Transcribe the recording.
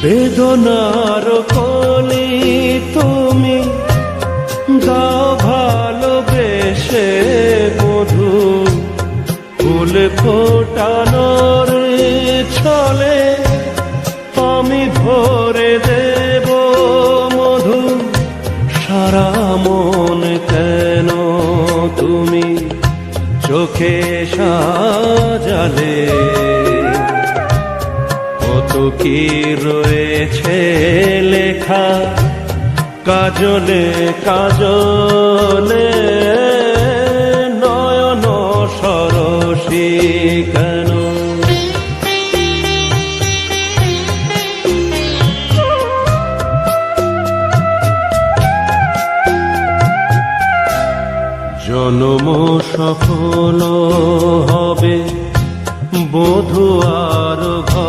বেদনার কলি তুমি দাও ভালোবেসে মধু, ফুল ফোটানোর ছলে আমি ভরে দেব মধু। সারা মন কেন তুমি চোখে সাজালে, কত কি রয়েছে লেখা কাজলে কাজলে, নয়ন সরসী কেন। জনম সফল হবে বধূ আর ঘর।